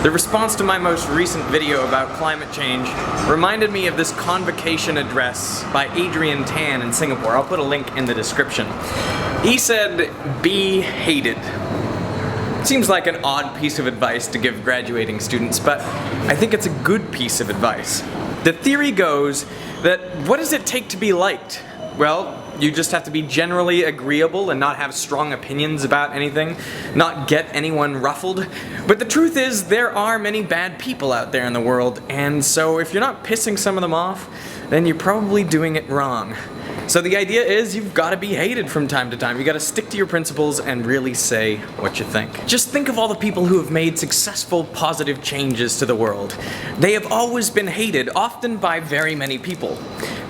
The response to my most recent video about climate change reminded me of this convocation address by Adrian Tan in Singapore. I'll put a link in the description. He said, "Be hated." Seems like an odd piece of advice to give graduating students, but I think it's a good piece of advice. The theory goes that what does it take to be liked? Well, you just have to be generally agreeable and not have strong opinions about anything, not get anyone ruffled. But the truth is, there are many bad people out there in the world, and so if you're not pissing some of them off, then you're probably doing it wrong. So the idea is you've got to be hated from time to time. You got to stick to your principles and really say what you think. Just think of all the people who have made successful, positive changes to the world. They have always been hated, often by very many people.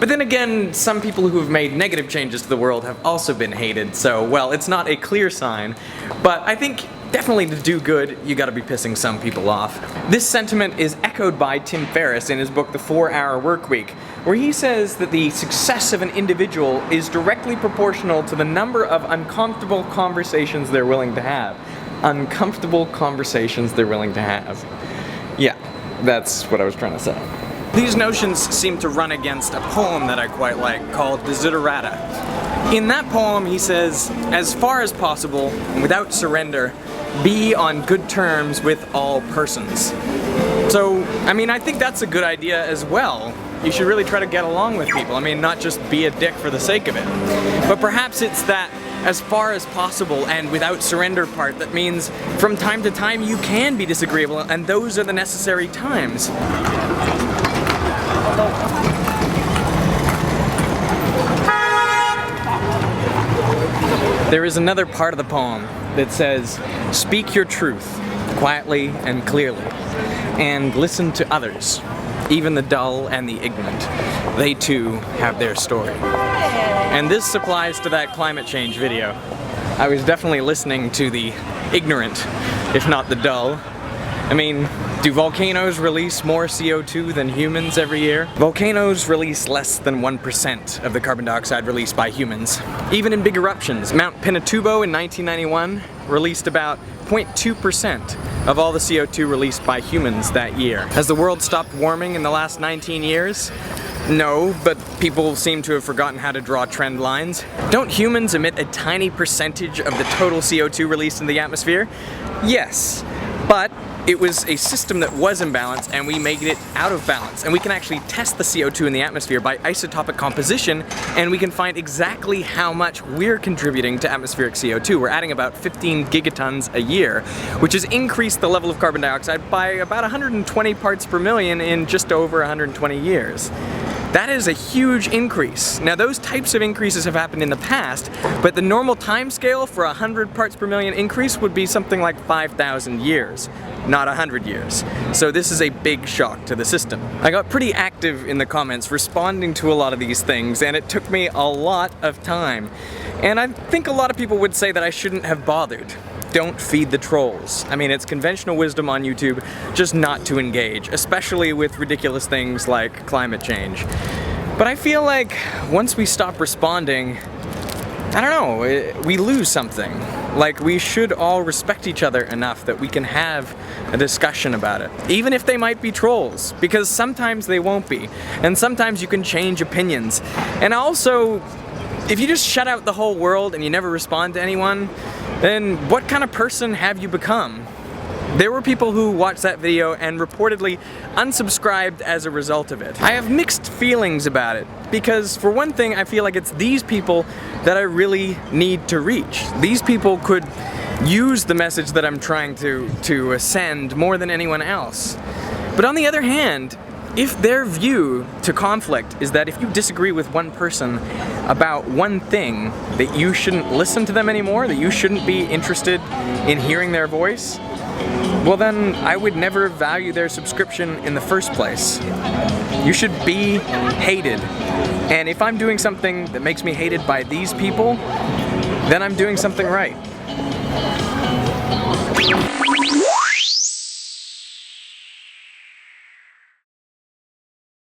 But then again, some people who have made negative changes to the world have also been hated, so, well, it's not a clear sign, but I think definitely to do good, you gotta be pissing some people off. This sentiment is echoed by Tim Ferriss in his book, The 4-Hour Workweek, where he says that the success of an individual is directly proportional to the number of uncomfortable conversations they're willing to have. Uncomfortable conversations they're willing to have. Yeah, that's what I was trying to say. These notions seem to run against a poem that I quite like called Desiderata. In that poem he says, "As far as possible, without surrender, be on good terms with all persons." So, I mean, I think that's a good idea as well. You should really try to get along with people. I mean, not just be a dick for the sake of it. But perhaps it's that as far as possible and without surrender part that means from time to time you can be disagreeable, and those are the necessary times. There is another part of the poem that says, "Speak your truth, quietly and clearly, and listen to others, even the dull and the ignorant. They too have their story." And this applies to that climate change video. I was definitely listening to the ignorant, if not the dull. I mean, do volcanoes release more CO2 than humans every year? Volcanoes release less than 1% of the carbon dioxide released by humans. Even in big eruptions, Mount Pinatubo in 1991 released about 0.2% of all the CO2 released by humans that year. Has the world stopped warming in the last 19 years? No, but people seem to have forgotten how to draw trend lines. Don't humans emit a tiny percentage of the total CO2 released in the atmosphere? Yes, but it was a system that was in balance and we made it out of balance. And we can actually test the CO2 in the atmosphere by isotopic composition, and we can find exactly how much we're contributing to atmospheric CO2. We're adding about 15 gigatons a year, which has increased the level of carbon dioxide by about 120 parts per million in just over 120 years. That is a huge increase. Now those types of increases have happened in the past, but the normal time scale for a 100 parts per million increase would be something like 5,000 years, not 100 years. So this is a big shock to the system. I got pretty active in the comments responding to a lot of these things, and it took me a lot of time. And I think a lot of people would say that I shouldn't have bothered. Don't feed the trolls. I mean, it's conventional wisdom on YouTube just not to engage, especially with ridiculous things like climate change. But I feel like once we stop responding, I don't know, we lose something. Like, we should all respect each other enough that we can have a discussion about it, even if they might be trolls, because sometimes they won't be, and sometimes you can change opinions. And also, if you just shut out the whole world and you never respond to anyone, then what kind of person have you become? There were people who watched that video and reportedly unsubscribed as a result of it. I have mixed feelings about it, because for one thing, I feel like it's these people that I really need to reach. These people could use the message that I'm trying to send more than anyone else. But on the other hand, if their view to conflict is that if you disagree with one person about one thing, that you shouldn't listen to them anymore, that you shouldn't be interested in hearing their voice, well then I would never value their subscription in the first place. You should be hated. And if I'm doing something that makes me hated by these people, then I'm doing something right.